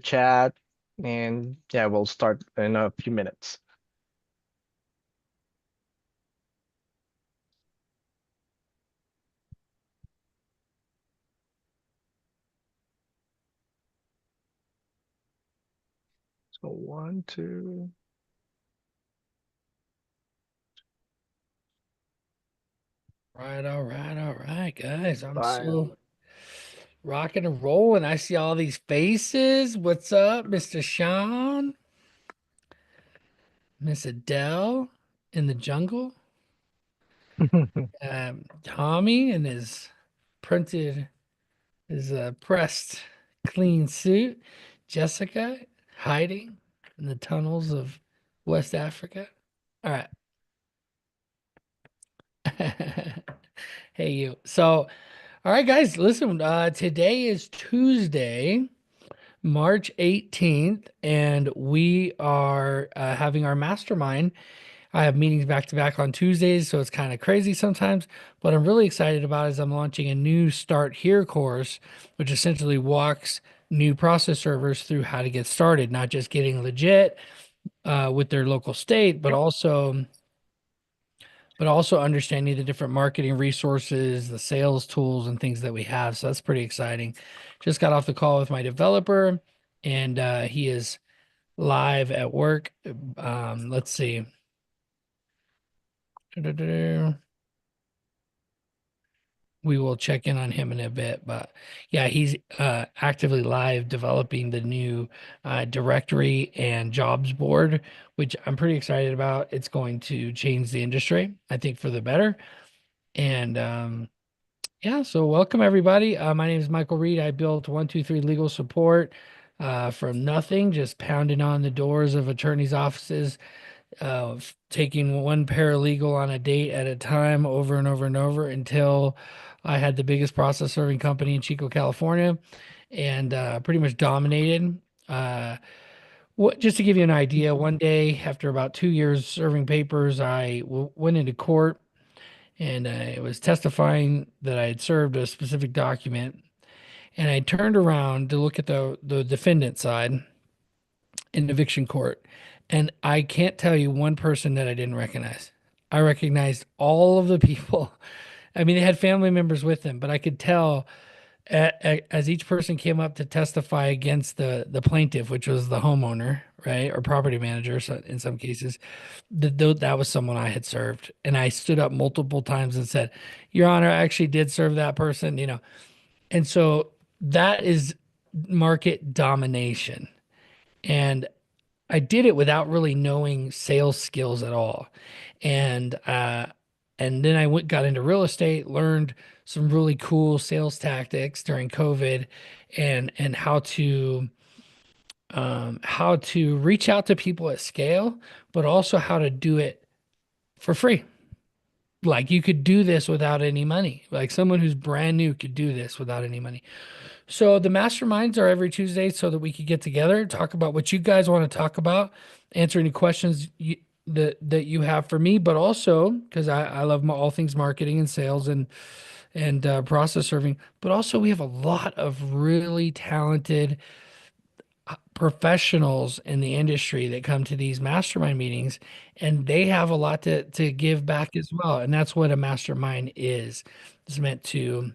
chat, and yeah, we'll start in a few minutes. So one, two, All right, guys. I'm five. so rocking and rolling. I see all these faces. What's up, Mr. Sean? Miss Adele in the jungle. Tommy in his printed, his pressed clean suit. Jessica hiding in the tunnels of West Africa. All right. Hey, you. So, all right, guys, listen, today is Tuesday. March 18th, and we are having our mastermind. I have meetings back to back on Tuesdays, so it's kind of crazy sometimes. What I'm really excited about is I'm launching a new Start Here course, which essentially walks new process servers through how to get started, not just getting legit with their local state, but also understanding the different marketing resources, the sales tools, and things that we have. So that's pretty exciting. Just got off the call with my developer, and he is live at work. Let's see. We will check in on him in a bit, but yeah, he's actively live developing the new directory and jobs board, which I'm pretty excited about. It's going to change the industry, I think, for the better. And yeah, so welcome everybody. My name is Michael Reed. I built 123 Legal Support from nothing, just pounding on the doors of attorneys' offices, taking one paralegal on a date at a time over and over and over until I had the biggest process serving company in Chico, California, and pretty much dominated. Just to give you an idea, one day after about 2 years serving papers, I went into court and I was testifying that I had served a specific document. And I turned around to look at the defendant side in eviction court. And I can't tell you one person that I didn't recognize. I recognized all of the people. I mean, they had family members with them, but I could tell as each person came up to testify against the plaintiff, which was the homeowner, right, or property manager, so in some cases, that was someone I had served. And I stood up multiple times and said, "Your Honor, I actually did serve that person," you know. And so that is market domination. And I did it without really knowing sales skills at all. And then I got into real estate, learned some really cool sales tactics during COVID and how to reach out to people at scale, but also how to do it for free. Like you could do this without any money. Like someone who's brand new could do this without any money. So the masterminds are every Tuesday so that we could get together, talk about what you guys want to talk about, answer any questions that you have for me, but also because I love all things marketing and sales and process serving, but also we have a lot of really talented professionals in the industry that come to these mastermind meetings, and they have a lot to give back as well. And that's what a mastermind is. It's meant to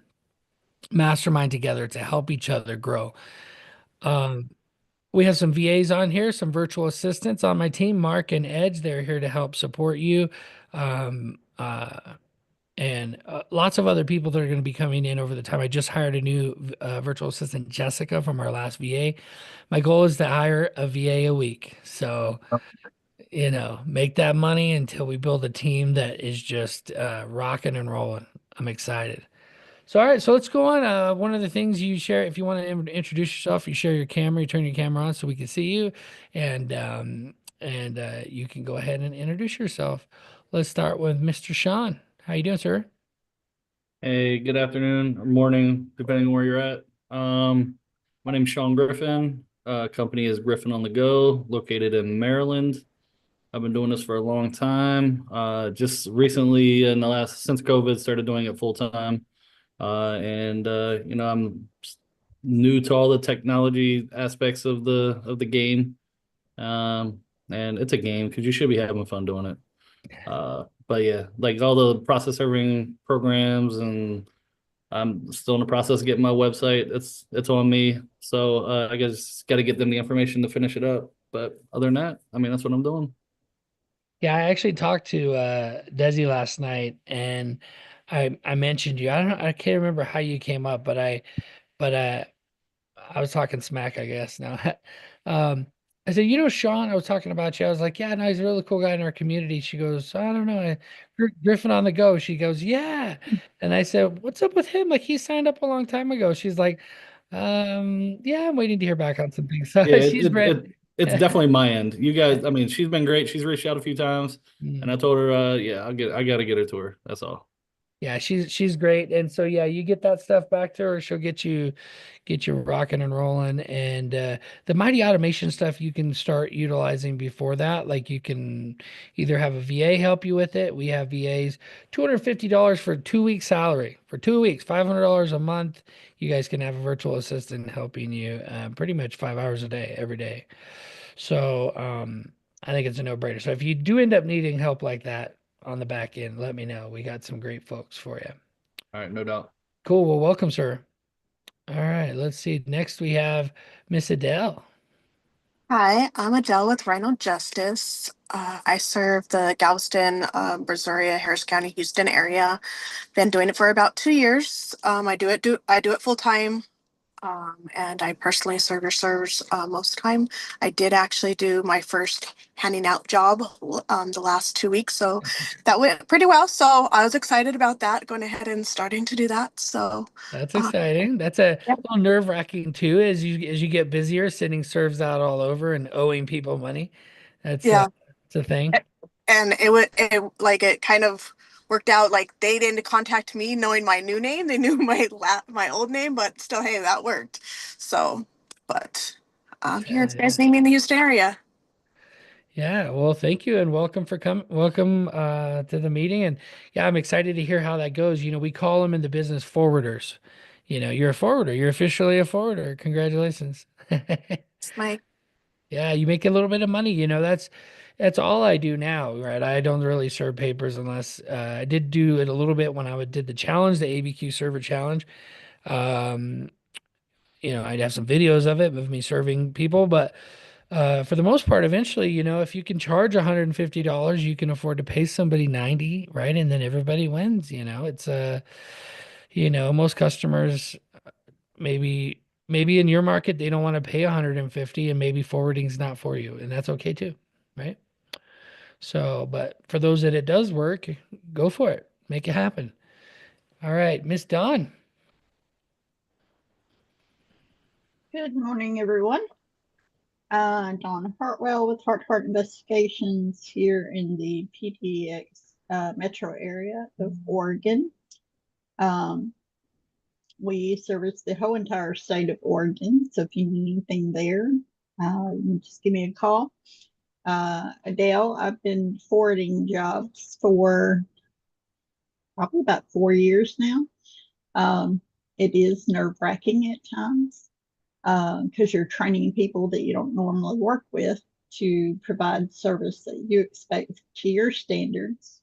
mastermind together to help each other grow. Um, we have some VAs on here, some virtual assistants on my team, Mark and Edge. They're here to help support you. Um, uh, and lots of other people that are going to be coming in over the time. I just hired a new virtual assistant, Jessica, from our last VA. My goal is to hire a VA a week. So, make that money until we build a team that is just rocking and rolling. I'm excited. So, all right, so let's go on. One of the things you share, if you want to introduce yourself, you share your camera, you turn your camera on so we can see you, and you can go ahead and introduce yourself. Let's start with Mr. Sean. How you doing, sir? Hey, good afternoon or morning, depending on where you're at. My name's Sean Griffin. Company is Griffin on the Go, located in Maryland. I've been doing this for a long time. Just recently, in the last since COVID, started doing it full time. And I'm new to all the technology aspects of the game. And it's a game because you should be having fun doing it. But yeah, like all the process serving programs, and I'm still in the process of getting my website. It's on me. So I guess got to get them the information to finish it up. But other than that, I mean, that's what I'm doing. Yeah, I actually talked to Desi last night, and I mentioned you. I can't remember how you came up, but I was talking smack, I guess now. Um, I said, Sean, I was talking about you. I was like, yeah, no, he's a really cool guy in our community. She goes, I don't know, Griffin on the go. She goes, yeah. And I said, what's up with him? Like he signed up a long time ago. She's like, yeah, I'm waiting to hear back on some things. So Yeah, she's read. it's definitely my end. You guys, I mean, she's been great. She's reached out a few times, and Mm. I told her, yeah, I got to get her to her. That's all. Yeah, she's great. And so yeah, you get that stuff back to her, she'll get you rocking and rolling. And the Mighty Automation stuff you can start utilizing before that. Like you can either have a VA help you with it. We have VAs, $250 for 2 weeks salary. For 2 weeks, $500 a month. You guys can have a virtual assistant helping you pretty much 5 hours a day, every day. So I think it's a no-brainer. So if you do end up needing help like that on the back end, let me know. We got some great folks for you. All right, no doubt. Cool. Well, welcome, sir. All right. Let's see. Next we have Miss Adele. Hi, I'm Adele with Rhino Justice. I serve the Galveston, Brazoria, Harris County, Houston area. Been doing it for about 2 years. I do it full time, and I personally serve most of the time. I did actually do my first handing out job the last 2 weeks, so that went pretty well. So I was excited about that, going ahead and starting to do that. So That's uh, exciting. That's a yeah, little nerve-wracking too, as you get busier, sending serves out all over and owing people money. That's yeah. it's a thing. And it kind of worked out. Like they didn't contact me knowing my new name. They knew my old name, but still, hey, that worked. So, but here it's Yeah. guys name me in the Houston area. Yeah, well, thank you and welcome to the meeting. And yeah, I'm excited to hear how that goes. We call them in the business forwarders. You're a forwarder. You're officially a forwarder. Congratulations. It's my Yeah, you make a little bit of money. That's all I do now, right? I don't really serve papers unless I did do it a little bit when did the challenge, the ABQ server challenge. Um, I'd have some videos of it of me serving people, but for the most part, eventually, if you can charge $150, you can afford to pay somebody 90, right? And then everybody wins, it's most customers maybe in your market they don't want to pay 150 and maybe forwarding's not for you, and that's okay too, right? So, but for those that it does work, go for it. Make it happen. All right, Miss Dawn. Good morning, everyone. Dawn Hartwell with Heart Investigations here in the PDX metro area of Oregon. We service the whole entire state of Oregon, so if you need anything there, you can just give me a call. Adele, I've been forwarding jobs for probably about 4 years now. It is nerve-wracking at times, because you're training people that you don't normally work with to provide service that you expect to your standards.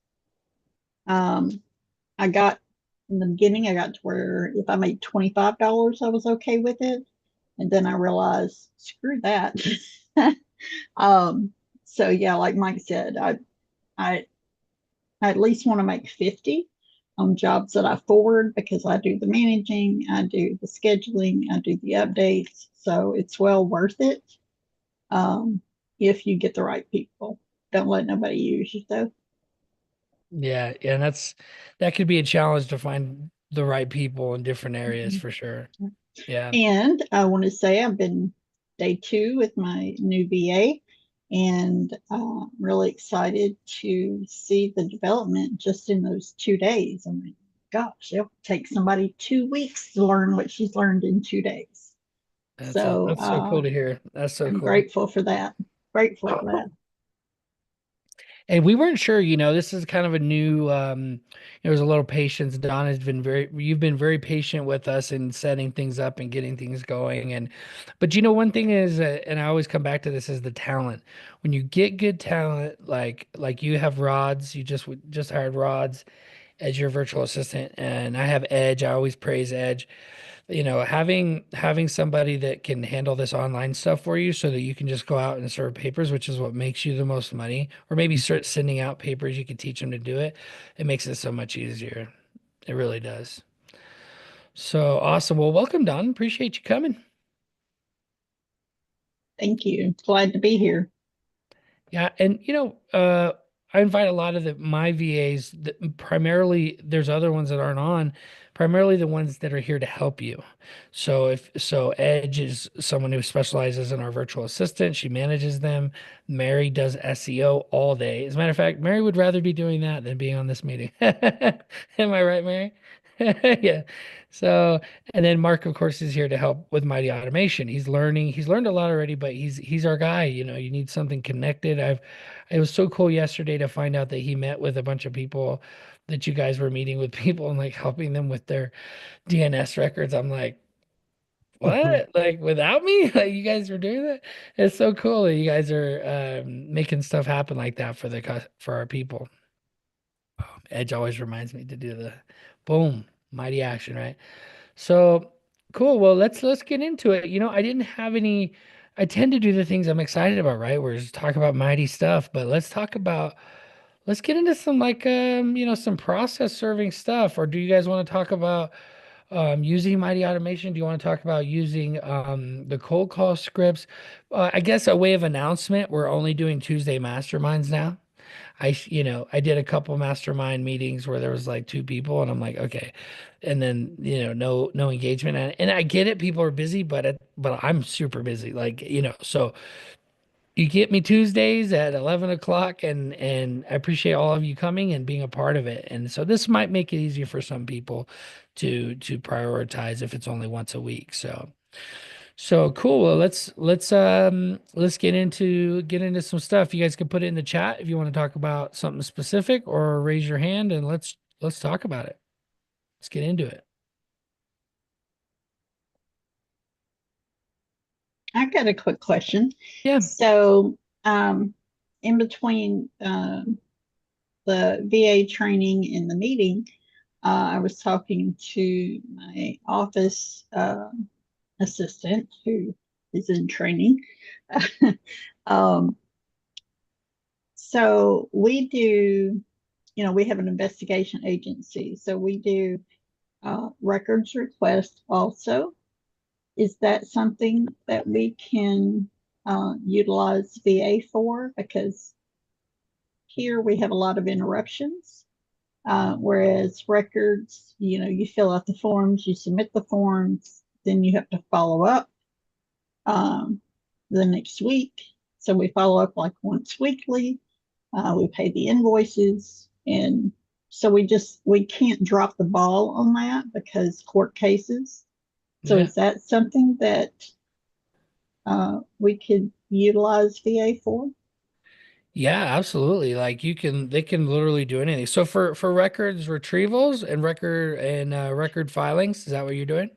I got in the beginning, I got to where if I made $25, I was okay with it. And then I realized, screw that. So yeah, like Mike said, I at least want to make 50 on jobs that I forward because I do the managing, I do the scheduling, I do the updates. So it's well worth it if you get the right people. Don't let nobody use you though. Yeah, and that could be a challenge to find the right people in different areas for sure. Yeah. And I want to say I've been day 2 with my new VA, and I'm really excited to see the development just in those 2 days. I mean, gosh, it'll take somebody 2 weeks to learn what she's learned in 2 days. So That's so cool to hear. That's so I'm cool. grateful for that. Grateful for that. And we weren't sure, this is kind of a new, there was a little patience. You've been very patient with us in setting things up and getting things going. But one thing is, and I always come back to this, is the talent. When you get good talent, like you have Rods, you just hired Rods as your virtual assistant, and I have Edge. I always praise Edge. Having somebody that can handle this online stuff for you so that you can just go out and serve papers, which is what makes you the most money, or maybe start sending out papers, you can teach them to do it. It makes it so much easier. It really does. So awesome. Well, welcome, Don. Appreciate you coming. Thank you. Glad to be here. Yeah, and I invite a lot of my VAs that primarily there's other ones that aren't on, primarily the ones that are here to help you. So Edge is someone who specializes in our virtual assistant. She manages them. Mary does SEO all day. As a matter of fact, Mary would rather be doing that than being on this meeting. Am I right, Mary? Yeah. So, and then Mark, of course, is here to help with Mighty Automation. He's learning. He's learned a lot already, but he's our guy. You need something connected. It was so cool yesterday to find out that he met with a bunch of people, that you guys were meeting with people and like helping them with their DNS records. I'm like, what? Like without me? Like you guys were doing that? It's so cool that you guys are making stuff happen like that for our people. Edge always reminds me to do the boom, mighty action, right? So cool. Well, let's get into it. I didn't have any. I tend to do the things I'm excited about, right? We're just talk about mighty stuff, but let's get into some like some process serving stuff. Or do you guys want to talk about using mighty automation? Do you want to talk about using the cold call scripts? I guess a way of announcement. We're only doing Tuesday masterminds now. I did a couple mastermind meetings where there was like two people, and I'm like, okay, and then no engagement, and I get it, people are busy, but I'm super busy, like so you get me Tuesdays at 11 o'clock, and I appreciate all of you coming and being a part of it, and so this might make it easier for some people to prioritize if it's only once a week. So cool. Well, let's get into some stuff. You guys can put it in the chat if you want to talk about something specific, or raise your hand and let's talk about it. Let's get into it. I got a quick question. Yeah. So, in between the VA training and the meeting, I was talking to my office assistant who is in training. um, so we do, we have an investigation agency. So we do records request also. Is that something that we can utilize VA for? Because here we have a lot of interruptions. Whereas records, you fill out the forms, you submit the forms, then you have to follow up the next week. So we follow up like once weekly. We pay the invoices, and so we can't drop the ball on that because court cases. So Yeah. is that something that we could utilize VA for? Yeah, absolutely. Like they can literally do anything. So for records retrievals and record filings, is that what you're doing?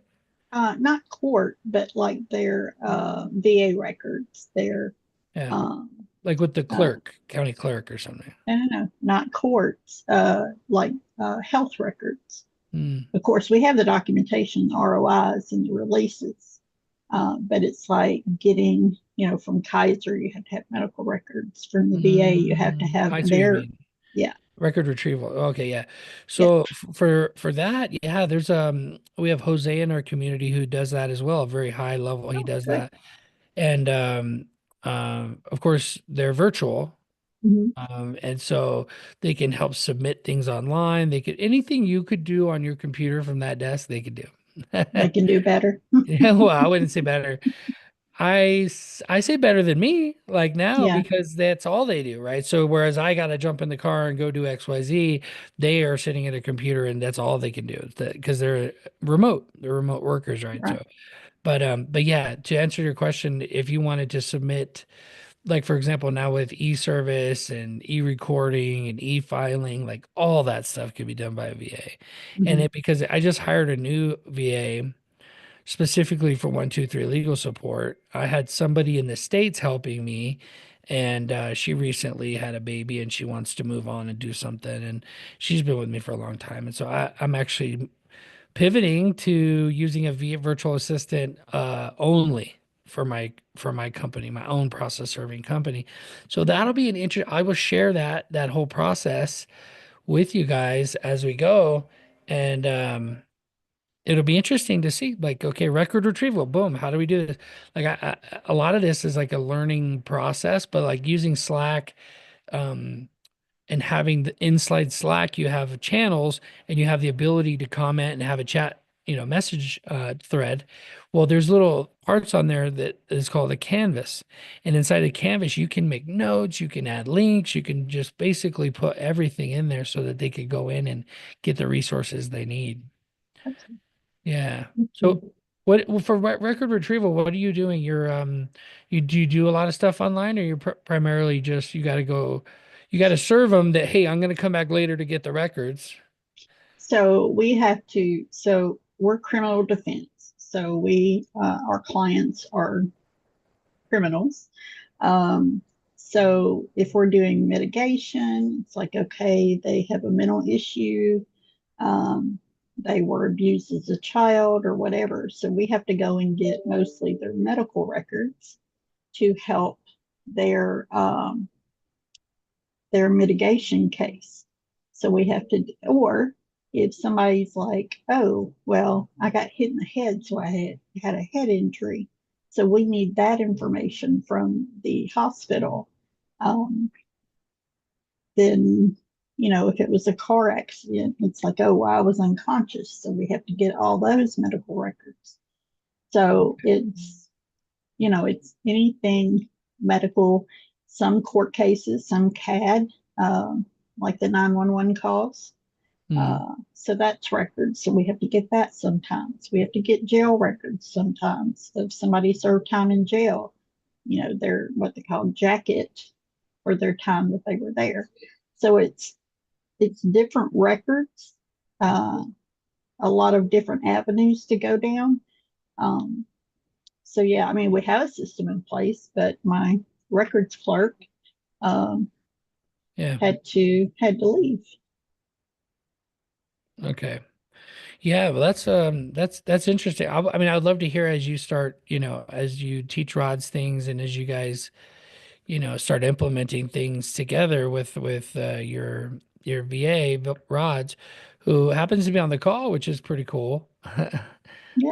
Not court, but like their VA records, their Yeah. um, Like with the uh, county clerk or something. no, not courts, like health records. Hmm. Of course, we have the documentation, the ROIs, and the releases, but it's like getting, from Kaiser, you have to have medical records. From the VA, you have to have I see what you their, mean. yeah, Record retrieval. Okay, yeah. yeah. So for that, yeah, there's we have Jose in our community who does that as well. Very high level, he Oh, does good. that. And of course they're virtual. Mhm. And so they can help submit things online. They could anything you could do on your computer from that desk, they could do. They can do better. Yeah, well, I wouldn't say better. I say better than me like now Yeah, because that's all they do, right? So whereas I got to jump in the car and go do XYZ, they are sitting at a computer and that's all they can do because they're remote. They're remote workers, right? right. So but yeah, to answer your question, if you wanted to submit like for example, now with e-service and e-recording and e-filing, like all that stuff could be done by a VA. And Mhm. it because I just hired a new VA specifically for 123 legal support. I had somebody in the States helping me, and she recently had a baby and she wants to move on and do something. And she's been with me for a long time. And so I'm actually pivoting to using a virtual assistant only for my company, my own process serving company. So that'll be an I will share that whole process with you guys as we go, and it'll be interesting to see. Like, okay, record retrieval, boom. How do we do this? Like, a lot of this is like a learning process, but like using Slack. And having the inside Slack, you have channels and you have the ability to comment and have a chat, message thread. Well, there's little parts on there that is called a canvas. And inside the canvas, you can make notes, you can add links, you can just basically put everything in there so that they could go in and get the resources they need. Okay. Yeah. So Mhm. well, for record retrieval, what are you doing? Do you do a lot of stuff online, or you're primarily just you got to serve them that, hey, I'm going to come back later to get the records. So we're criminal defense. So our clients are criminals. Um, so if we're doing mitigation, it's like, okay, they have a mental issue, um, they were abused as a child or whatever. So we have to go and get mostly their medical records to help their um, their mitigation case. So we have to, or if somebody's like, oh, well, I got hit in the head, so I had a head injury. So we need that information from the hospital. Um, then, if it was a car accident, it's like, oh, well, I was unconscious. So we have to get all those medical records. So it's anything medical, some court cases, some CAD, like the 911 calls. Mm, So that's records. So we have to get that sometimes. We have to get jail records sometimes. If somebody served time in jail, their what they call jacket for their time that they were there. So it's different records, uh, a lot of different avenues to go down. Um, so yeah, I mean, we have a system in place, but my records clerk um, yeah. had to leave. Okay. Yeah. Well, that's interesting. I mean, I'd love to hear as you start, as you teach Rods things and as you guys, start implementing things together with your VA Rods, who happens to be on the call, which is pretty cool. Yeah,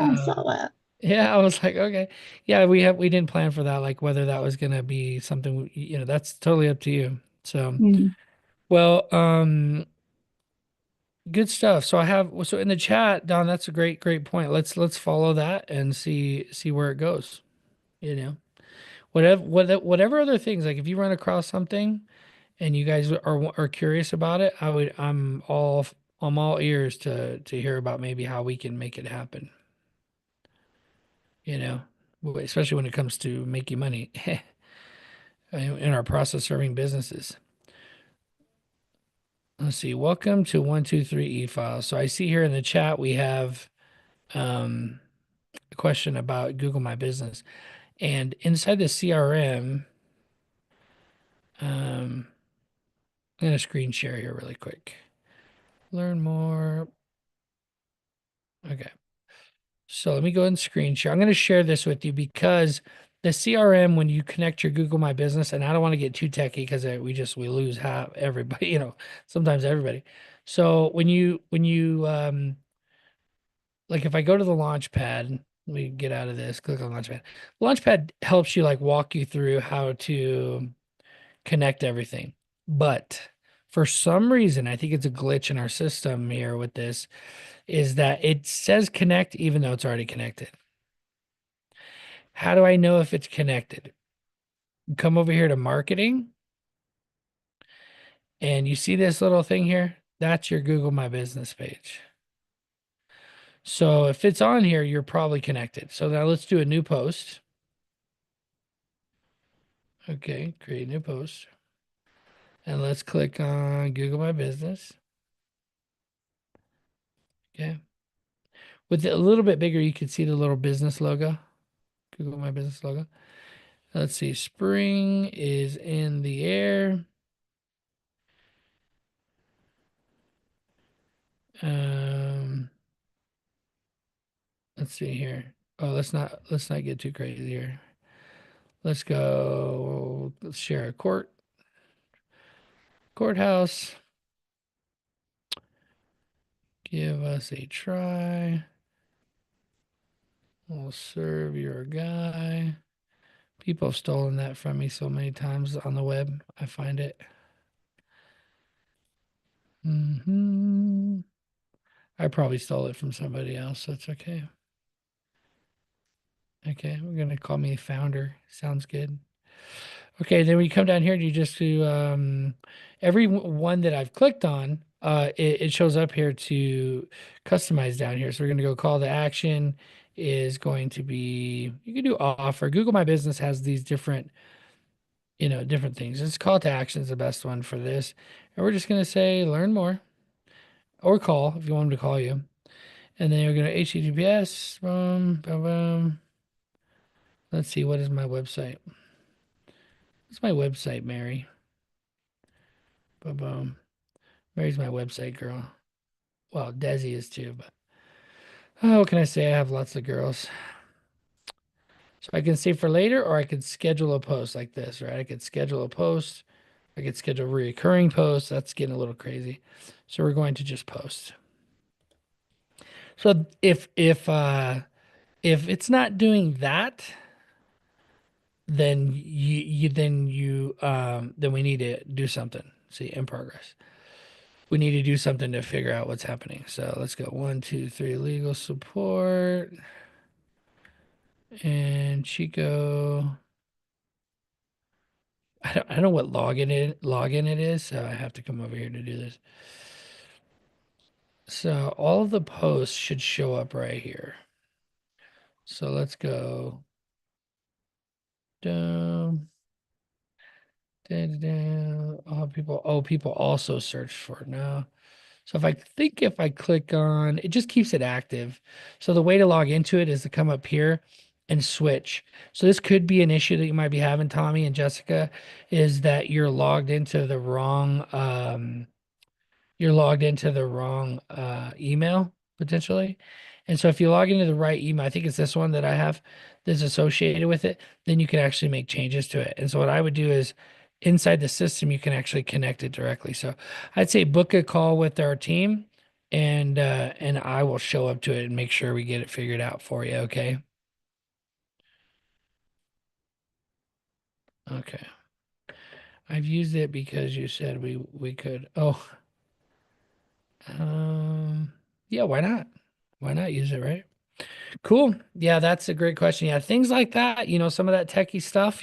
I Uh, saw that. Yeah, I was like, okay. Yeah, we didn't plan for that, like whether that was gonna be something, that's totally up to you. So, Mm. well, good stuff. So in the chat, Don, that's a great point. Let's follow that and see where it goes. You know, whatever other things, like if you run across something and you guys are curious about it, I'm all ears to hear about maybe how we can make it happen, you know, especially when it comes to making money. In our process serving businesses. Let's see. Welcome to 123 e-files. So I see here in the chat we have um, a question about Google My Business. And inside the CRM, I'm going to screen share here really quick. Learn more. Okay. So let me go ahead and screen share. I'm going to share this with you because the CRM, when you connect your Google My Business, and I don't want to get too techy because we lose half everybody, sometimes everybody. So when you like if I go to the Launchpad, let me get out of this, click on Launchpad. Launchpad helps you like walk you through how to connect everything. But for some reason, I think it's a glitch in our system here with this, is that it says connect even though it's already connected. How do I know if it's connected? Come over here to marketing and you see this little thing here? That's your Google My Business page. So if it's on here, you're probably connected. So now let's do a new post. Okay, create new post. And let's click on Google My Business. Okay. With it a little bit bigger, you can see the little business logo. Google My Business logo. Let's see. Spring is in the air. Let's see here. Oh, let's not get too crazy here. Let's go. Let's share a courthouse. Give us a try. We'll serve your guy. People have stolen that from me so many times on the web. I find it. I probably stole it from somebody else. So it's okay. Okay, we're gonna call me founder. Sounds good. Okay, then when you come down here, you just do every one that I've clicked on, it shows up here to customize down here. So we're gonna go call to action is going to be, you can do offer. Google My Business has these different, different things. It's call to action is the best one for this. And we're just gonna say learn more or call if you want them to call you. And then you're gonna HTTPS, boom, boom, boom. Let's see, what is my website? What's my website, Mary? Boom, boom. Mary's my website girl. Well, Desi is too, but what can I say? I have lots of girls. So I can save for later, or I could schedule a post like this, right? I could schedule a post. I could schedule a recurring post. That's getting a little crazy. So we're going to just post. So if it's not doing that, then then we need to do something. See, in progress. We need to do something to figure out what's happening. So let's go 1, 2, 3, legal support. And Chico. I don't know what login it is, so I have to come over here to do this. So all of the posts should show up right here. So let's go down. People also search for it now. So if I click on, it just keeps it active. So the way to log into it is to come up here and switch. So this could be an issue that you might be having, Tommy and Jessica, is that you're logged into the wrong email potentially. And so if you log into the right email, I think it's this one that I have that's associated with it, then you can actually make changes to it. And so what I would do is inside the system, you can actually connect it directly. So I'd say book a call with our team and I will show up to it and make sure we get it figured out for you. Okay. Okay. I've used it because you said we could. Oh, yeah, why not? Why not use it, right? Cool. Yeah, that's a great question. Yeah, things like that, some of that techie stuff,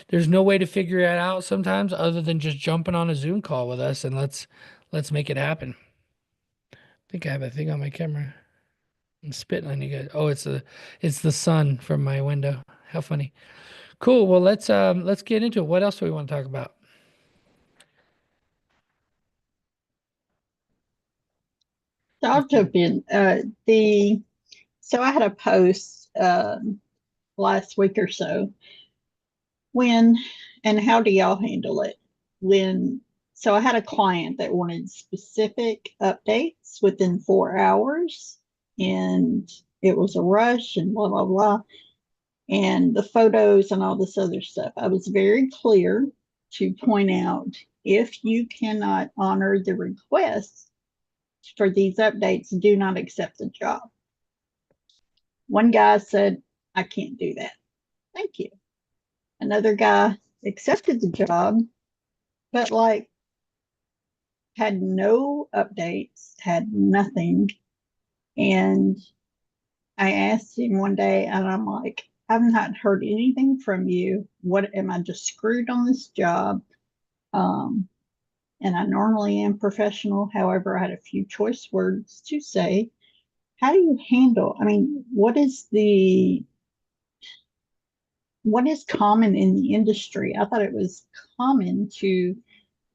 there's no way to figure it out sometimes other than just jumping on a Zoom call with us and let's make it happen. I think I have a thing on my camera. I'm spitting on you guys. Oh, it's the sun from my window. How funny. Cool. Well, let's get into it. What else do we want to talk about? So I'll jump in. So I had a post last week or so when, and how do y'all handle it when? So I had a client that wanted specific updates within 4 hours, and it was a rush and blah blah blah, and the photos and all this other stuff. I was very clear to point out, if you cannot honor the request for these updates, do not accept the job. One guy said, I can't do that. Thank you. Another guy accepted the job, but had no updates, had nothing. And I asked him one day, and I'm like, I've not heard anything from you. What, am I just screwed on this job? And I normally am professional. However, I had a few choice words to say. How do you handle? I mean, what is the what is common in the industry? I thought it was common to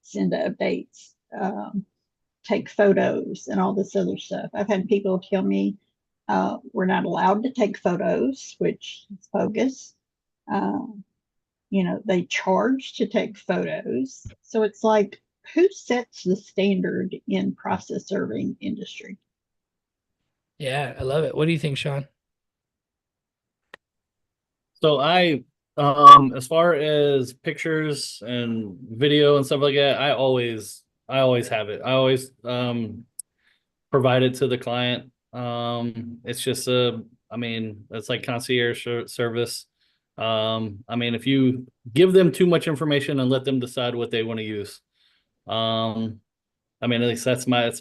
send updates, take photos, and all this other stuff. I've had people tell me we're not allowed to take photos, which is bogus. Uh, they charge to take photos. So it's like, who sets the standard in process serving industry? Yeah, I love it. What do you think, Sean? So as far as pictures and video and stuff like that, I always have it. I always provide it to the client. It's just I mean, it's like concierge service. I mean, if you give them too much information and let them decide what they want to use, I mean, at least that's my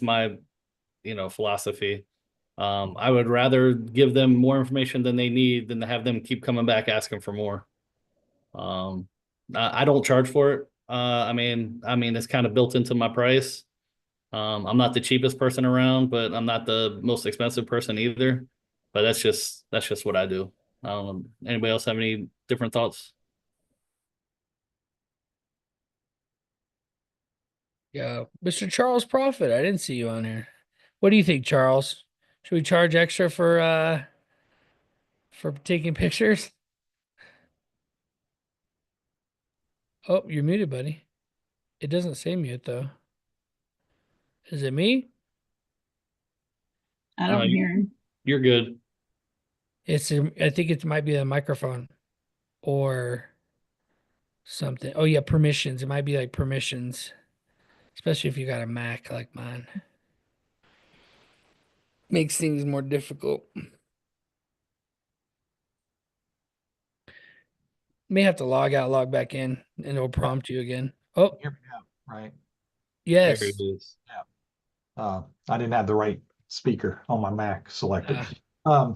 philosophy. I would rather give them more information than they need than to have them keep coming back asking for more. I don't charge for it. I mean, it's kind of built into my price. I'm not the cheapest person around, but I'm not the most expensive person either. But that's just what I do. I don't know. Anybody else have any different thoughts? Yeah, Mr. Charles Prophet. I didn't see you on here. What do you think, Charles? Should we charge extra for taking pictures? Oh, you're muted, buddy. It doesn't say mute though. Is it me? I don't hear him. You're good. I think it might be the microphone or something. Oh yeah, permissions. It might be like permissions, especially if you got a Mac like mine. Makes things more difficult. May have to log out, log back in, and it'll prompt you again. Oh, Here we go. Right. There yes. it is. I didn't have the right speaker on my Mac selected. Ah.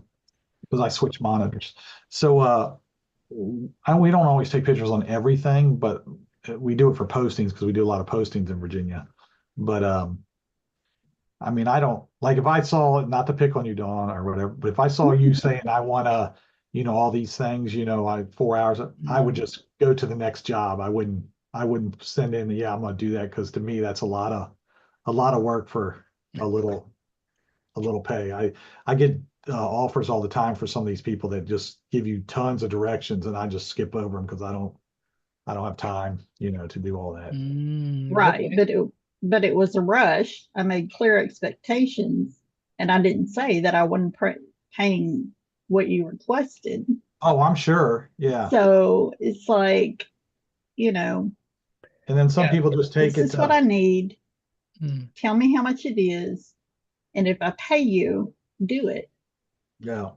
Because I switched monitors. So we don't always take pictures on everything, but we do it for postings because we do a lot of postings in Virginia. But I mean, I don't like if I saw, not to pick on you, Dawn, or whatever, but if I saw you saying I want to, all these things, I 4 hours, I would just go to the next job. I wouldn't send in, yeah, I'm gonna do that, because to me that's a lot of work for a little pay. I get offers all the time for some of these people that just give you tons of directions, and I just skip over them because I don't have time, to do all that. Right. Okay. But it was a rush. I made clear expectations, and I didn't say that I wasn't paying what you requested. Oh, I'm sure. Yeah. So it's like, you know, And then some Yeah. people just take this it is what I need. Hmm. Tell me how much it is. And if I pay you, do it yeah.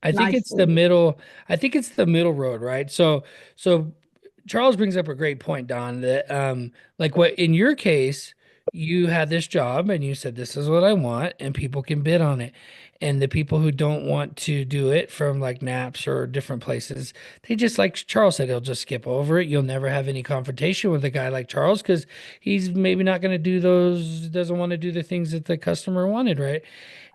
I think it's the nicely. middle. I think it's the middle road, right? So Charles brings up a great point, Don, that like what in your case, you had this job and you said this is what I want, and people can bid on it. And the people who don't want to do it from like naps or different places, they just like Charles said, he'll just skip over it. You'll never have any confrontation with a guy like Charles because he's maybe not going to do those, doesn't want to do the things that the customer wanted, right?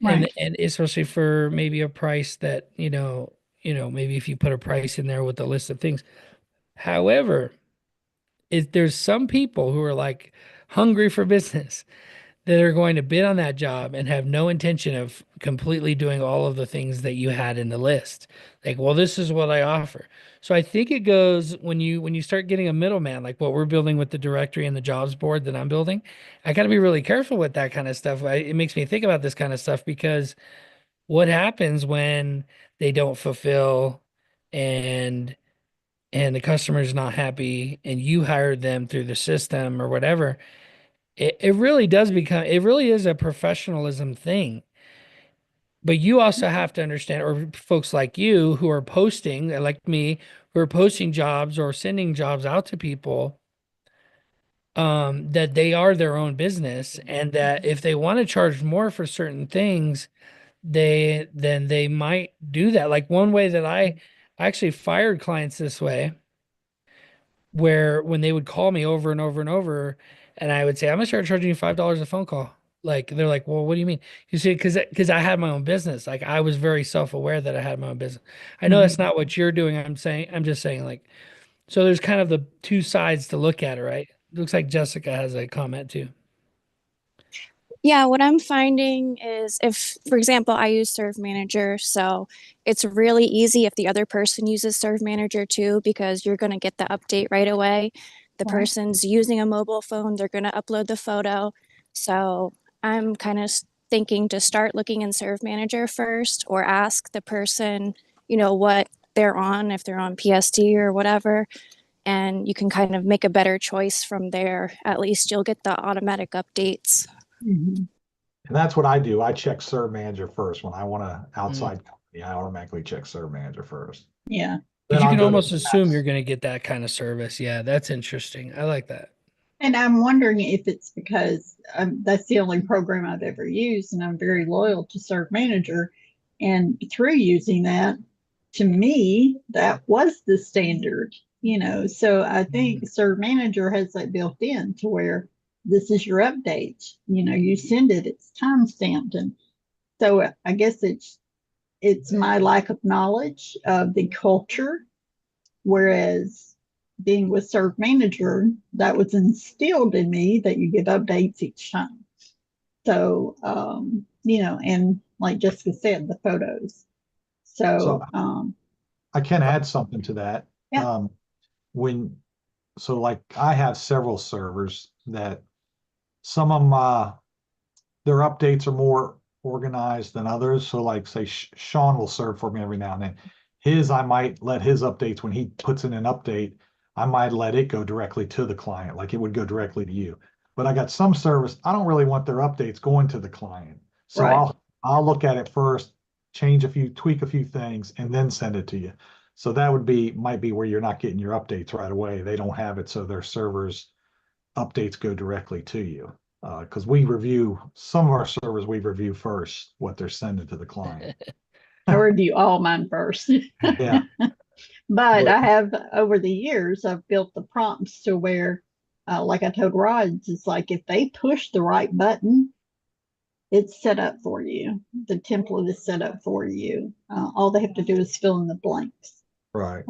And Right. and especially for maybe a price that, maybe if you put a price in there with a list of things. However, there's some people who are like hungry for business that are going to bid on that job and have no intention of completely doing all of the things that you had in the list. Like, well, this is what I offer. So I think it goes when you start getting a middleman, like what we're building with the directory and the jobs board that I'm building. I got to be really careful with that kind of stuff. It makes me think about this kind of stuff because what happens when they don't fulfill and and the customer's not happy and you hired them through the system or whatever, it really does become, it really is a professionalism thing. But you also have to understand, or folks like you who are posting, like me, who are posting jobs or sending jobs out to people, that they are their own business and that if they want to charge more for certain things, they might do that. Like one way that I actually fired clients this way, where when they would call me over and over and over, and I would say, I'm gonna start charging you $5 a phone call. like they're like, well, what do you mean? You see, because I had my own business. Like I was very self-aware that I had my own business. I know that's not what you're doing. I'm just saying like, so there's kind of the two sides to look at it, right? Looks like Jessica has a comment too. Yeah, what I'm finding is if, for example, I use Serve Manager, so it's really easy if the other person uses Serve Manager too, because you're going to get the update right away. The Right. person's using a mobile phone, they're going to upload the photo. So I'm kind of thinking to start looking in Serve Manager first, or ask the person, what they're on, if they're on PST or whatever. And you can kind of make a better choice from there. At least you'll get the automatic updates. Mhm. And that's what I do. I check Serve Manager first. When I want an outside company, I automatically check Serve Manager first. Yeah. Because Then you I'll can go to almost assume apps. you're going to get that kind of service. Yeah, that's interesting. I like that. And I'm wondering if it's because that's the only program I've ever used, and I'm very loyal to Serve Manager. And through using that, to me, that was the standard, So I think Serve Manager has that built in to where this is your update. You send it, it's time stamped, and so I guess it's my lack of knowledge of the culture, whereas being with Serve Manager, that was instilled in me that you get updates each time. So, and like Jessica said, the photos. So So, I can add something to that. Yeah. When like I have several servers that some of them their updates are more organized than others. So like say Sean will serve for me every now and then. I might let his updates when he puts in an update, I might let it go directly to the client, like it would go directly to you. But I got some servers, I don't really want their updates going to the client. So Right. I'll look at it first, tweak a few things, and then send it to you. So that might be where you're not getting your updates right away. They don't have it, so their servers updates go directly to you. Because some of our servers, we review first what they're sending to the client. I review all mine first. Yeah. But I have, over the years, I've built the prompts to where, like I told Rod, it's like if they push the right button, it's set up for you. The template is set up for you. All they have to do is fill in the blanks. Right.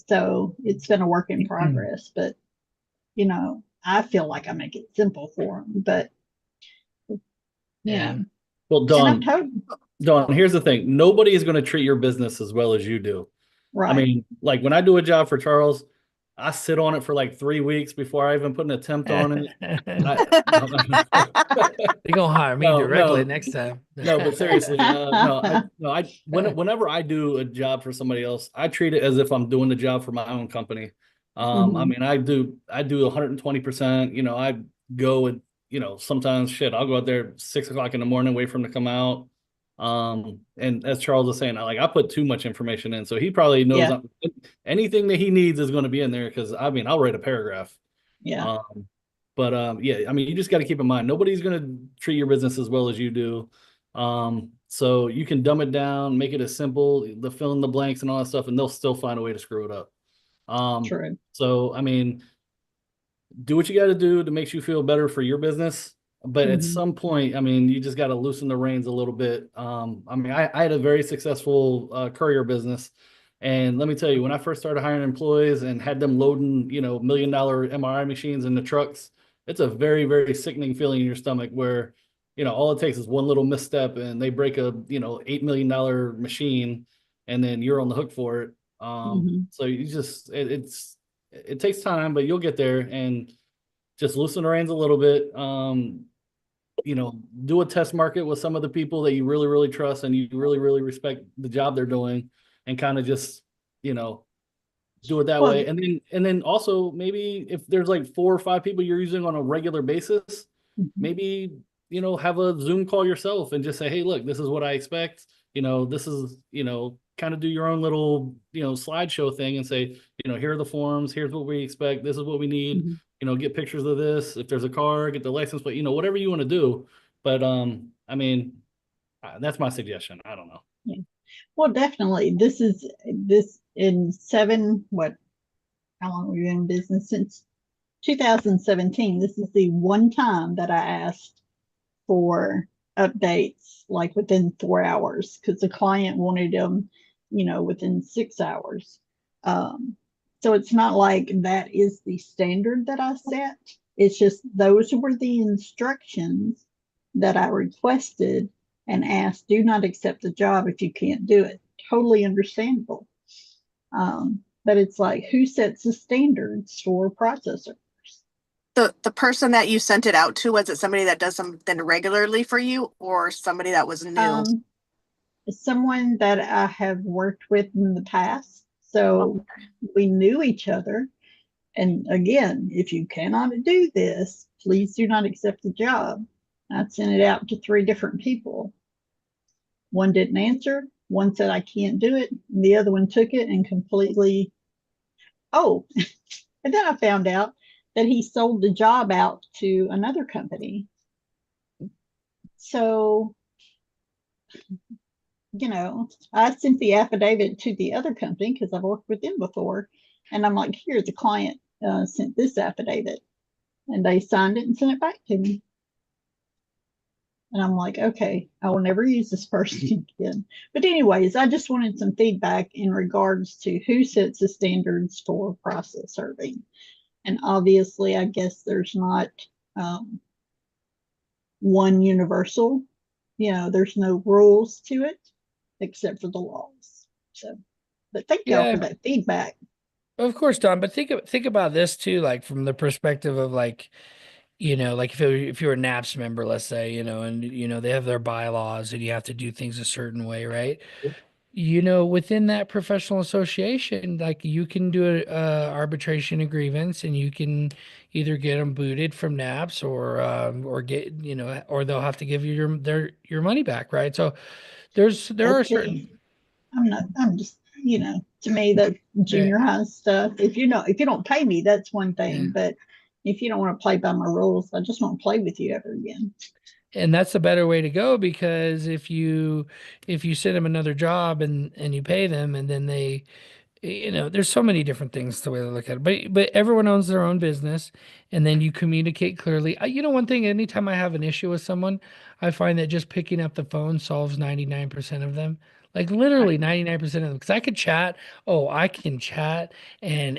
So it's been a work in progress, but I feel like I make it simple for them. But yeah, Well, and I've Dawn, here's the thing. Nobody is going to treat your business as well as you do. right. I mean, like when I do a job for Charles, I sit on it for like 3 weeks before I even put an attempt on it. You're gonna hire me directly no, next time. no, but seriously, whenever I do a job for somebody else, I treat it as if I'm doing the job for my own company. I mean, I do 120%. I go and sometimes I'll go out there 6 o'clock in the morning, wait for him to come out. And as Charles was saying, I put too much information in, so he probably knows anything that he needs is going to be in there. Because I mean, I'll write a paragraph. Yeah. Yeah, I mean, you just got to keep in mind, nobody's going to treat your business as well as you do. So you can dumb it down, make it as simple, the fill in the blanks and all that stuff, and they'll still find a way to screw it up. True. So, I mean, do what you got to do to make you feel better for your business. But at some point, I mean, you just got to loosen the reins a little bit. I mean, I had a very successful courier business. And let me tell you, when I first started hiring employees and had them loading, $1 million MRI machines in the trucks, it's a very, very sickening feeling in your stomach where, all it takes is one little misstep and they break a, $8 million machine and then you're on the hook for it. So you just, it takes time, but you'll get there and just loosen the reins a little bit. Do a test market with some of the people that you really, really trust and you really, really respect the job they're doing and kind of just, do it that way. And then also maybe if there's like 4 or 5 people you're using on a regular basis, maybe, have a Zoom call yourself and just say, hey, look, this is what I expect. This is, kind of do your own little, slideshow thing and say, here are the forms, here's what we expect, this is what we need, get pictures of this. If there's a car, get the license plate, whatever you want to do. But I mean, that's my suggestion. I don't know. Yeah. Well, definitely. This in how long have we been in business? Since 2017. This is the one time that I asked for updates like within 4 hours because the client wanted them, within 6 hours. So it's not like that is the standard that I set. It's just those were the instructions that I requested and asked, do not accept the job if you can't do it. Totally understandable. But it's like, who sets the standards for processors? The person that you sent it out to, was it somebody that does something regularly for you or somebody that was new? Someone that I have worked with in the past. So we knew each other. And again, if you cannot do this, please do not accept the job. I sent it out to 3 different people. One didn't answer. One said, I can't do it. And the other one took it and completely, oh, and then I found out that he sold the job out to another company. So, I sent the affidavit to the other company because I've worked with them before. And I'm like, here, the client sent this affidavit. And they signed it and sent it back to me. And I'm like, okay, I will never use this person again. But anyways, I just wanted some feedback in regards to who sets the standards for process serving. And obviously, I guess there's not one universal, there's no rules to it except for the laws. So, but thank y'all for that feedback. Of course, Don, but think about this too, like from the perspective of like, like if you're a NAPS member, let's say, and they have their bylaws and you have to do things a certain way, right? Within that professional association, like you can do a arbitration and grievance, and you can either get them booted from NAPS or get or they'll have to give you your money back, right? So there are certain. I'm just, to me, the junior high stuff, if you don't pay me, that's one thing. But if you don't want to play by my rules, I just won't play with you ever again. And that's the better way to go, because if you send them another job and you pay them, and then they, there's so many different things the way to look at it, but everyone owns their own business, and then you communicate clearly. One thing, anytime I have an issue with someone, I find that just picking up the phone solves 99% of them. Like literally 99% of them, because I could chat. Oh, I can chat and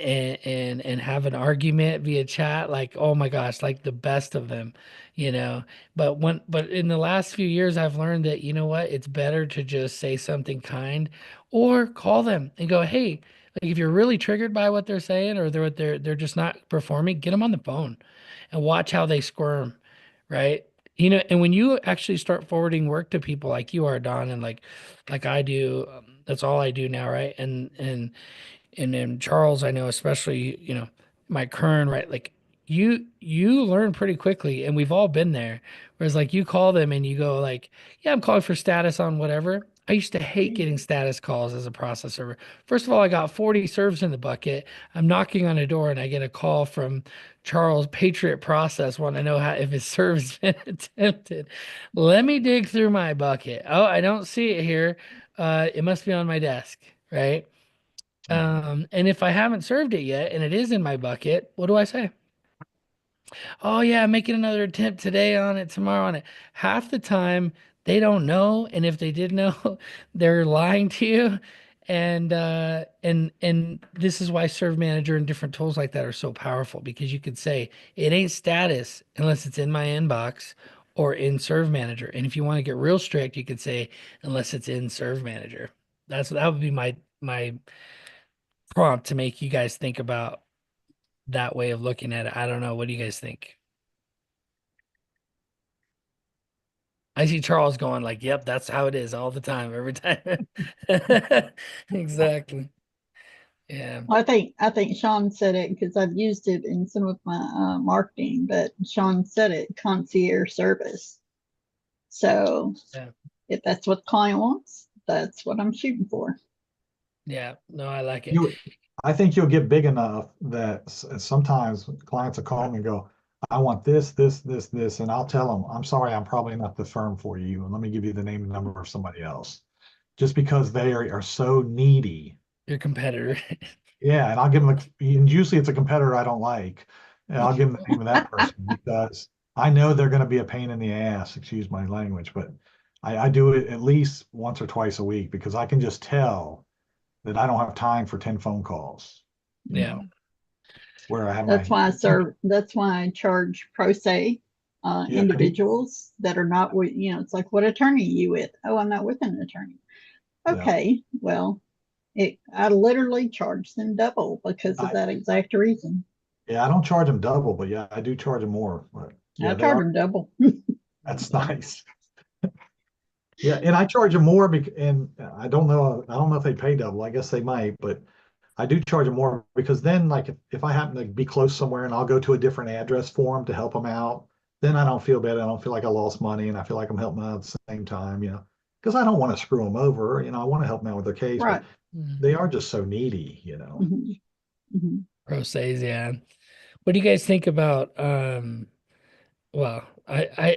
have an argument via chat. Like, oh my gosh, like the best of them, you know. But in the last few years, I've learned that, what, it's better to just say something kind, or call them and go, hey, like if you're really triggered by what they're saying, or they're just not performing, get them on the phone and watch how they squirm, right? And when you actually start forwarding work to people like you are, Don, and like I do, that's all I do now, right? And then Charles, I know, especially, my current, right? Like you learn pretty quickly, and we've all been there. Whereas like you call them and you go like, yeah, I'm calling for status on whatever. I used to hate getting status calls as a process server. First of all, I got 40 serves in the bucket. I'm knocking on a door and I get a call from Charles, Patriot Process, want to know if his serve's been attempted. Let me dig through my bucket. Oh, I don't see it here. It must be on my desk, right? And if I haven't served it yet and it is in my bucket, what do I say? Oh yeah, I'm making another attempt today on it, tomorrow on it. Half the time they don't know, and if they did know, they're lying to you. And this is why Serve Manager and different tools like that are so powerful, because you could say it ain't status unless it's in my inbox or in Serve Manager. And if you want to get real strict, you could say unless it's in Serve Manager. That would be my prompt to make you guys think about that way of looking at it. I don't know. What do you guys think? I see Charles going like, yep, that's how it is all the time, every time. Exactly. Yeah. Well, I think Sean said it because I've used it in some of my marketing, but Sean said it, concierge service. So if that's what the client wants, that's what I'm shooting for. Yeah, no, I like it. I think you'll get big enough that sometimes clients will call me and go, I want this, this, this, this. And I'll tell them, I'm sorry, I'm probably not the firm for you. And let me give you the name and number of somebody else. Just because they are so needy. Your competitor. Yeah, and I'll give them, and usually it's a competitor I don't like. And I'll give them the name of that person because I know they're going to be a pain in the ass, excuse my language, but I do it at least once or twice a week because I can just tell that I don't have time for 10 phone calls, you Yeah. know, where I have my, That's why I charge pro se yeah, individuals that are not with, it's like, what attorney are you with? Oh, I'm not with an attorney. yeah, Okay, well, I literally charge them double because of that exact reason. yeah, I don't charge them double, but yeah, I do charge them more. But yeah, I they charge are, them double. that's nice. Yeah, and I charge them more and I don't know if they pay double. I guess they might, but I do charge them more because then, like, if I happen to be close somewhere and I'll go to a different address for them to help them out, then I don't feel bad. I don't feel like I lost money, and I feel like I'm helping them out at the same time, because I don't want to screw them over. I want to help them out with their case, but Right. they are just so needy, Mhm. Mhm. Pro says, yeah. What do you guys think about well,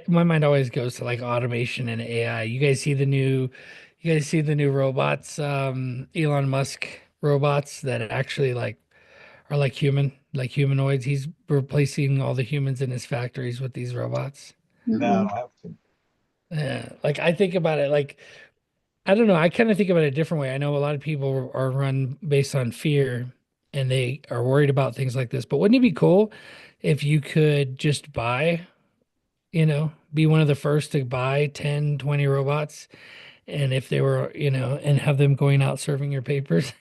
my mind always goes to like automation and AI. You guys see the new robots, Elon Musk robots that actually like are like like humanoids. He's replacing all the humans in his factories with these robots. No, Mm-mm. I haven't. Yeah, like I think about it like I don't know, I kind of think about it a different way. I know a lot of people are run based on fear and they are worried about things like this. But wouldn't it be cool if you could just buy, be one of the first to buy 10, 20 robots and if they were, and have them going out serving your papers,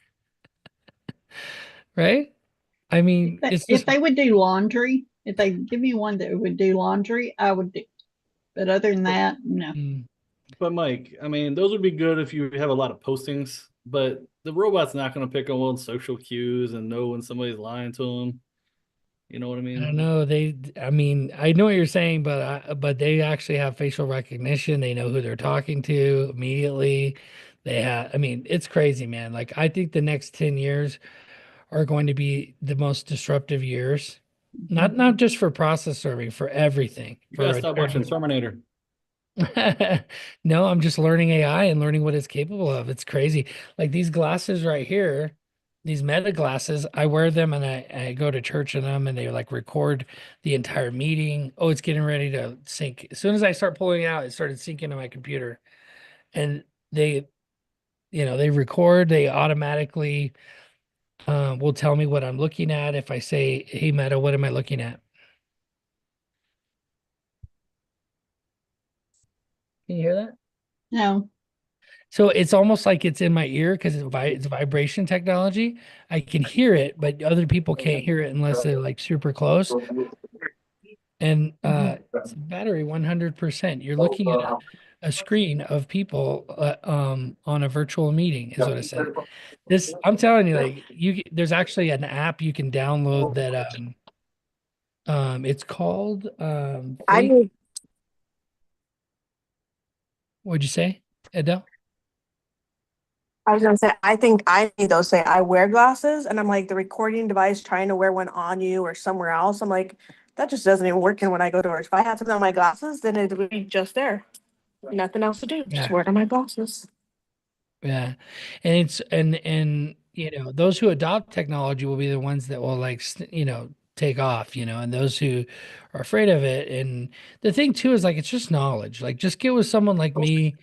right? I mean, it's If just they would do laundry, if they give me one that would do laundry, I would do. But other than that, no. mm, But Mike, I mean, those would be good if you have a lot of postings, but the robot's not going to pick up on social cues and know when somebody's lying to them. You know what I I don't mean? know. I mean, I know what you're saying, but they actually have facial recognition. They know who they're talking to immediately. I mean, it's crazy, man. Like, I think the next 10 years are going to be the most disruptive years. Not just for process serving, for everything. You gotta For stop watching Terminator. no, I'm just learning AI and learning what it's capable of. It's crazy. Like these glasses right here, these meta glasses, I wear them and I go to church in them and they like record the entire meeting. Oh, it's getting ready to sync. As soon as I start pulling it out, it started syncing to my computer. And they, they record, they automatically will tell me what I'm looking at. If I say, hey, Meta, what am I looking at? Can you hear that? No. So it's almost like it's in my ear because it's vibration technology. I can hear it, but other people can't hear it unless they're like super close. And it's battery 100%. You're looking at a screen of people on a virtual meeting, is what it said. I'm telling you, like there's actually an app you can download that it's called I need, what'd you say, Adele? I was gonna say, I think I need those. Say I wear glasses and I'm like the recording device trying to wear one on you or somewhere else. I'm like, that just doesn't even work in when I go to work. If I had something on my glasses, then it would be just there. Nothing else to do. Just Yeah. wear it on my glasses. Yeah. And and those who adopt technology will be the ones that will like, take off, and those who are afraid of it. And the thing too is like, it's just knowledge. Like just get with someone like me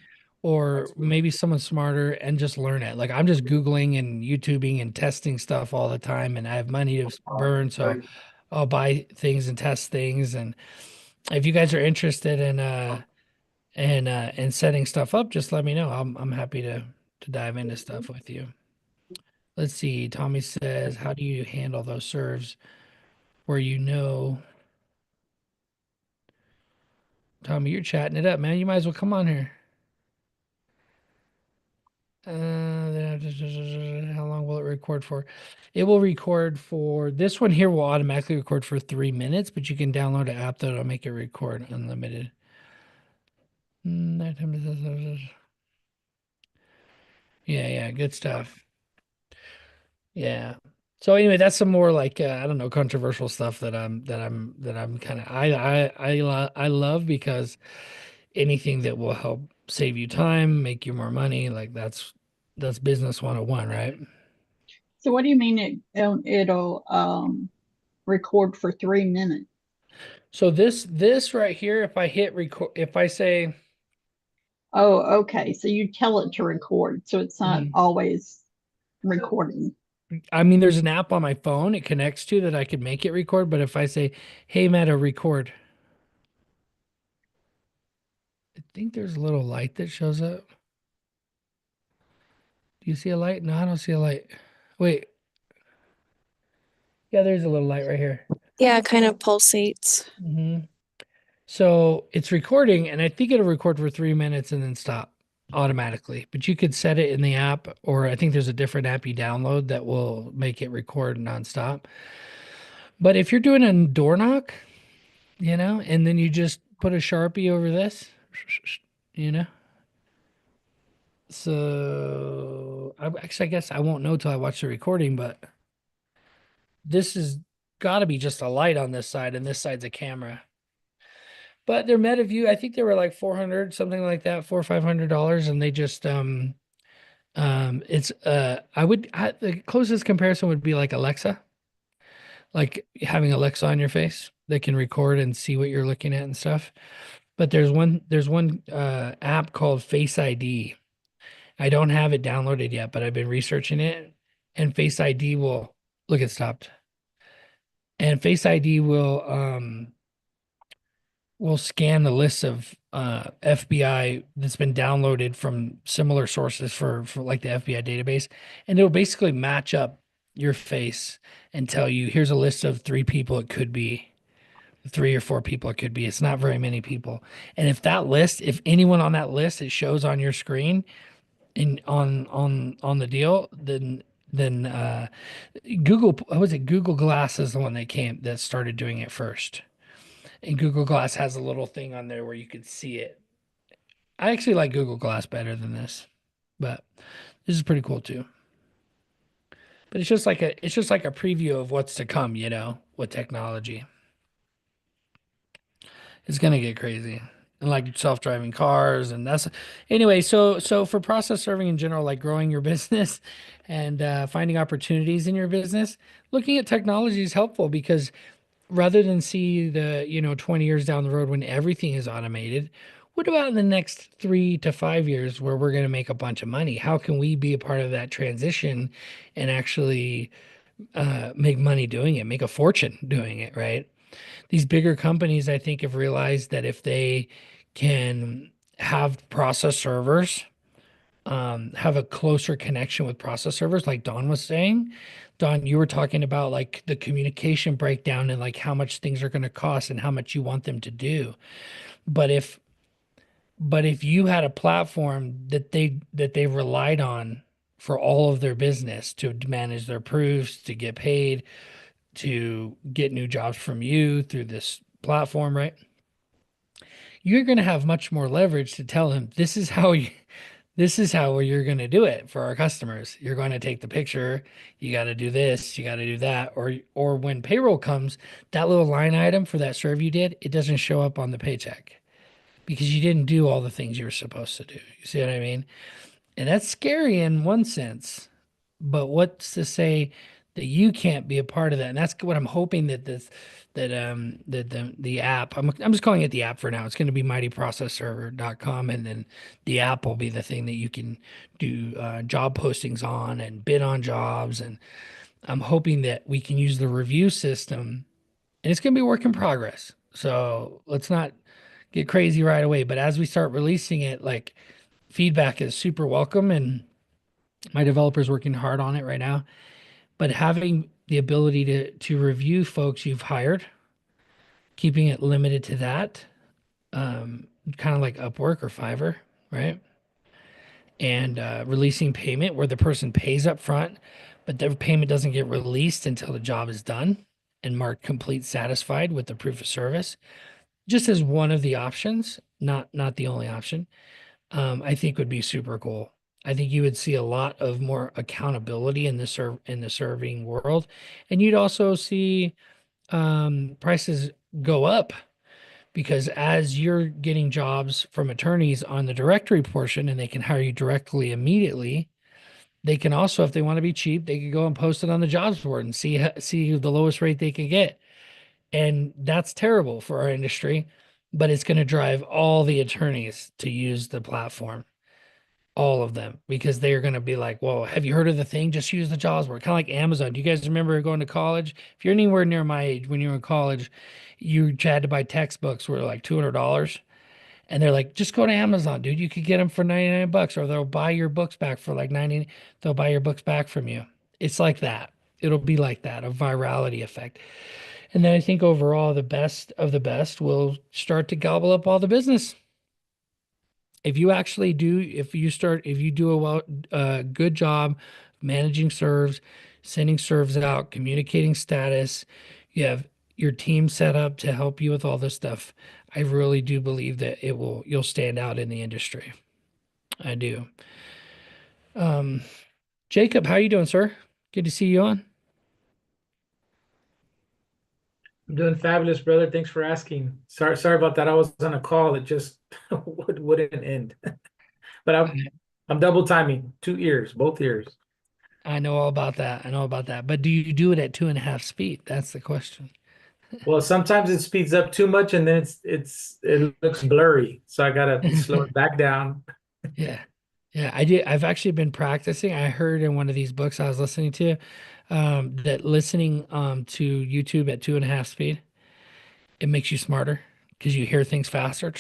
or maybe someone smarter and just learn it. Like I'm just Googling and YouTubing and testing stuff all the time and I have money to burn. So I'll buy things and test things. And if you guys are interested in, and setting stuff up, just let me know. I'm happy to dive into stuff with you. Let's see. Tommy says, how do you handle those serves where Tommy, you're chatting it up, man. You might as well come on here. How long will it record for? It will record for this one here will automatically record for 3 minutes, but you can download an app that'll make it record unlimited. Yeah, good stuff. Yeah. So anyway, that's some more like I don't know, controversial stuff that I'm kind of I love because anything that will help save you time, make you more money, like that's business 101, right? So what do you mean it'll record for 3 minutes? So this right here, if I hit record, if I say, Oh, okay. So you tell it to record, so it's not Mhm. always recording. I mean, there's an app on my phone it connects to that I could make it record, but if I say, hey Meta, record, I think there's a little light that shows up. Do you see a light? No, I don't see a light. Wait. Yeah, there's a little light right here. Yeah, it kind of pulsates. Hmm. So it's recording, and I think it'll record for 3 minutes and then stop automatically. But you could set it in the app, or I think there's a different app you download that will make it record nonstop. But if you're doing a door knock, and then you just put a Sharpie over this, you know. So actually, I guess I won't know till I watch the recording, but this has got to be just a light on this side, and this side's a camera. But their MetaView, I think they were like 400, something like that, $400 or $500, and they just it's the closest comparison would be like Alexa, like having Alexa on your face that can record and see what you're looking at and stuff. But there's one app called Face ID. I don't have it downloaded yet, but I've been researching it, and Face ID will look, it stopped. And Face ID will scan the list of FBI that's been downloaded from similar sources for like the FBI database, and it'll basically match up your face and tell you, here's a list of 3 people it could be, 3 or 4 people it could be. It's not very many people. And if anyone on that list it shows on your screen in on the deal, then Google, was it Google Glass is the one that started doing it first. And Google Glass has a little thing on there where you could see it. I actually like Google Glass better than this, but this is pretty cool too. But it's just like a preview of what's to come, with technology. It's gonna get crazy. And like self-driving cars, and that's anyway. So for process serving in general, like growing your business and finding opportunities in your business, looking at technology is helpful because rather than see the 20 years down the road when everything is automated, what about in the next 3 to 5 years where we're going to make a bunch of money? How can we be a part of that transition and actually make money doing it, make a fortune doing it, right? These bigger companies, I think, have realized that if they can have process servers, have a closer connection with process servers, like Don was saying. Don, you were talking about like the communication breakdown and like how much things are going to cost and how much you want them to do. But if you had a platform that they relied on for all of their business to manage their proofs, to get paid, to get new jobs from you through this platform, right? You're going to have much more leverage to tell him this is how you're going to do it for our customers. You're going to take the picture, you got to do this, you got to do that, or when payroll comes, that little line item for that serve you did, it doesn't show up on the paycheck because you didn't do all the things you were supposed to do. You see what I mean? And that's scary in one sense, but what's to say that you can't be a part of that? And that's what I'm hoping that the app, I'm just calling it the app for now. It's going to be mightyprocessserver.com, and then the app will be the thing that you can do job postings on and bid on jobs. And I'm hoping that we can use the review system, and it's going to be a work in progress. So let's not get crazy right away. But as we start releasing it, like, feedback is super welcome, and my developer's working hard on it right now. But having the ability to review folks you've hired, keeping it limited to that, kind of like Upwork or Fiverr, right? And releasing payment where the person pays up front, but their payment doesn't get released until the job is done and marked complete satisfied with the proof of service, just as one of the options, not the only option. I think would be super cool. I think you would see a lot of more accountability in the serving world, and you'd also see prices go up because as you're getting jobs from attorneys on the directory portion, and they can hire you directly immediately, they can also, if they want to be cheap, they could go and post it on the jobs board and see the lowest rate they can get. And that's terrible for our industry, but it's going to drive all the attorneys to use the platform, all of them, because they're going to be like, well, have you heard of the thing? Just use the JAWS board. Kind of like Amazon. Do you guys remember going to college? If you're anywhere near my age, when you were in college, you had to buy textbooks were like $200. And they're like, just go to Amazon, dude. You could get them for 99 bucks, or they'll buy your books back for like 90. They'll buy your books back from you. It's like that. It'll be like that, a virality effect. And then I think overall, the best of the best will start to gobble up all the business. If you actually do, if you do a good job managing serves, sending serves out, communicating status, you have your team set up to help you with all this stuff. I really do believe that you'll stand out in the industry. I do. Um, Jacob, how you doing, sir? Good to see you on. I'm doing fabulous, brother. Thanks for asking. Sorry about that. I was on a call that just wouldn't end. But I'm double timing, 2 ears, both ears. I know all about that. I know about that. But do you do it at 2.5 speed? That's the question. Well, sometimes it speeds up too much and then it looks blurry. So I gotta slow it back down. Yeah. Yeah, I did. I've actually been practicing. I heard in one of these books I was listening to, that listening to YouTube at 2.5 speed, it makes you smarter because you hear things faster.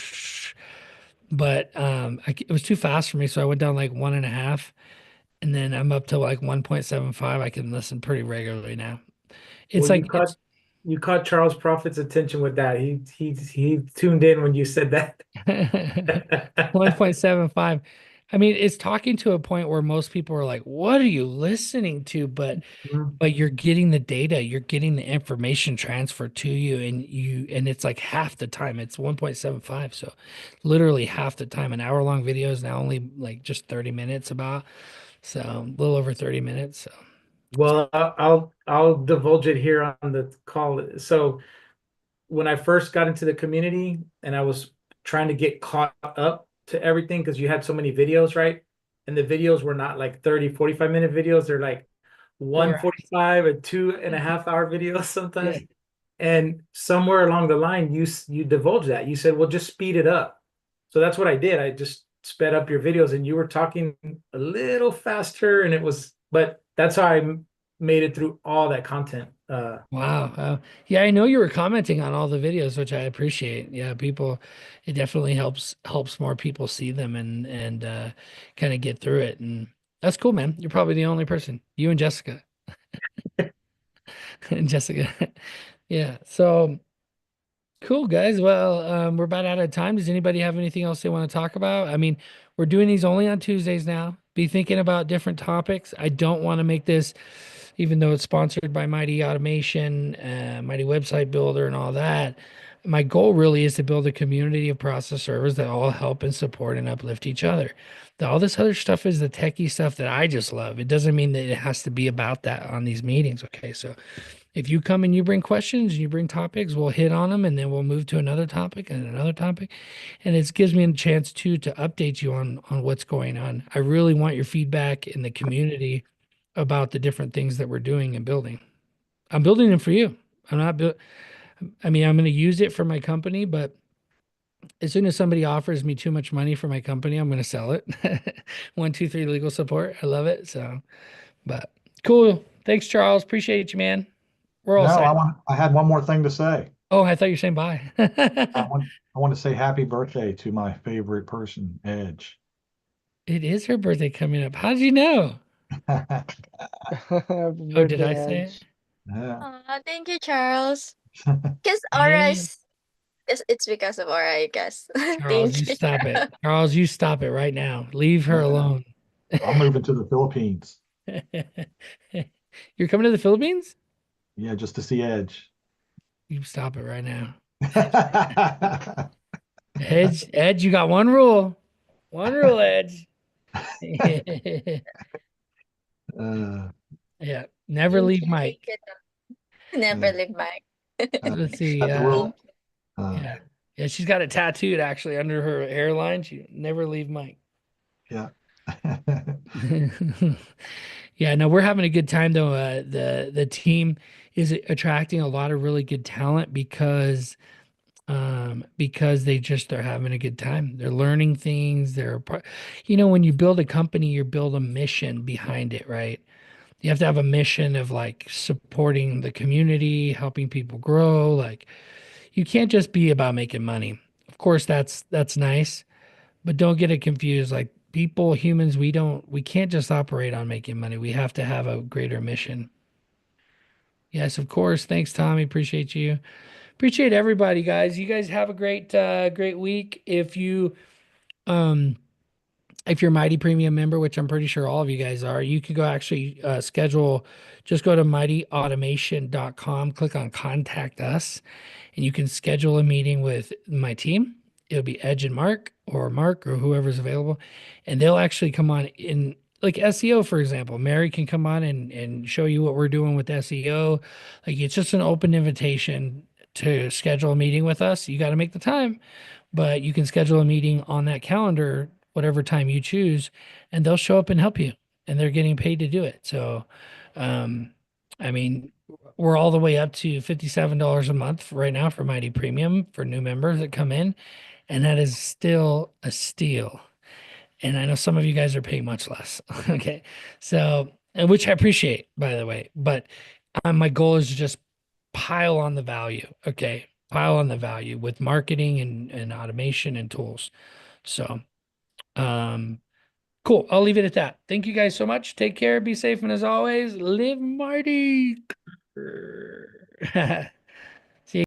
But it was too fast for me, so I went down like 1.5, and then I'm up to like 1.75. I can listen pretty regularly now. It's Well, like it's you caught Charles Prophet's attention with that. He tuned in when you said that. 1.75. I mean, it's talking to a point where most people are like, "What are you listening to?" But you're getting the data, you're getting the information transferred to you, and it's like half the time. It's 1.75, so literally half the time. An hour-long video is now only like just 30 minutes about, so a little over 30 minutes. So Well, I'll divulge it here on the call. So when I first got into the community and I was trying to get caught up to everything because you had so many videos, right? And the videos were not like 30, 45-minute videos. They're like 145 and 2.5 hour videos yeah. sometimes. And somewhere along the line, you divulged that. You said, well, just speed it up. So that's what I did. I just sped up your videos and you were talking a little faster and but that's how I made it through all that content. Wow. Yeah, I know you were commenting on all the videos, which I appreciate. Yeah, it definitely helps more people see them and kind of get through it. And that's cool, man. You're probably the only person. You and Jessica. And Jessica. Yeah. So cool, guys. Well, we're about out of time. Does anybody have anything else they want to talk about? I mean, we're doing these only on Tuesdays now. Be thinking about different topics. I don't want to make this, even though it's sponsored by Mighty Automation, Mighty Website Builder, and all that. My goal really is to build a community of process servers that all help and support and uplift each other. All this other stuff is the techie stuff that I just love. It doesn't mean that it has to be about that on these meetings. Okay. So if you come and you bring questions and you bring topics, we'll hit on them and then we'll move to another topic and another topic. And it gives me a chance too to update you on what's going on. I really want your feedback in the community about the different things that we're doing and building. I'm building them for you. I'm not build. I mean, I'm going to use it for my company, but as soon as somebody offers me too much money for my company, I'm going to sell it. 123 legal support. I love it. So, but cool. Thanks, Charles. Appreciate you, man. We're all No, set. I had one more thing to say. Oh, I thought you were saying bye. I want to say happy birthday to my favorite person, Edge. It is her birthday coming up. How did you know? Oh, did I say it? Yeah. Aw, thank you, Charles. Because Aura Yeah. is it's because of Aura, I guess. Charles, Thank you you. stop it. Charles, you stop it right now. Leave her alone. I'm moving to the Philippines. You're coming to the Philippines? Yeah, just to see Edge. You stop it right now. Edge, you got one rule. One rule, Edge. Yeah, never leave Mike. Never leave Mike. Let's see. That's a rule. Yeah. Yeah, she's got it tattooed actually under her hairline. She never leave Mike. Yeah. Yeah, no, we're having a good time though. The team is attracting a lot of really good talent because they're having a good time. They're learning things. When you build a company, you build a mission behind it, right? You have to have a mission of like supporting the community, helping people grow. Like you can't just be about making money. Of course, that's nice, but don't get it confused. Like people, humans, we can't just operate on making money. We have to have a greater mission. Yes, of course. Thanks, Tommy. Appreciate you. Appreciate everybody, guys. You guys have a great week. Um if you're Mighty Premium member, which I'm pretty sure all of you guys are, you can go actually schedule, just go to mightyautomation.com, click on contact us, and you can schedule a meeting with my team. It'll be Edge and Mark or whoever's available. And they'll actually come on in like SEO, for example. Mary can come on and show you what we're doing with SEO. Like it's just an open invitation to schedule a meeting with us. You got to make the time, but you can schedule a meeting on that calendar, whatever time you choose, and they'll show up and help you. And they're getting paid to do it. So, I mean, we're all the way up to $57 a month right now for Mighty Premium for new members that come in. And that is still a steal. And I know some of you guys are paying much less. Okay. So, and which I appreciate, by the way. But my goal is to just pile on the value. Okay. Pile on the value with marketing and automation and tools. So, cool. I'll leave it at that. Thank you guys so much. Take care. Be safe. And as always, live mighty.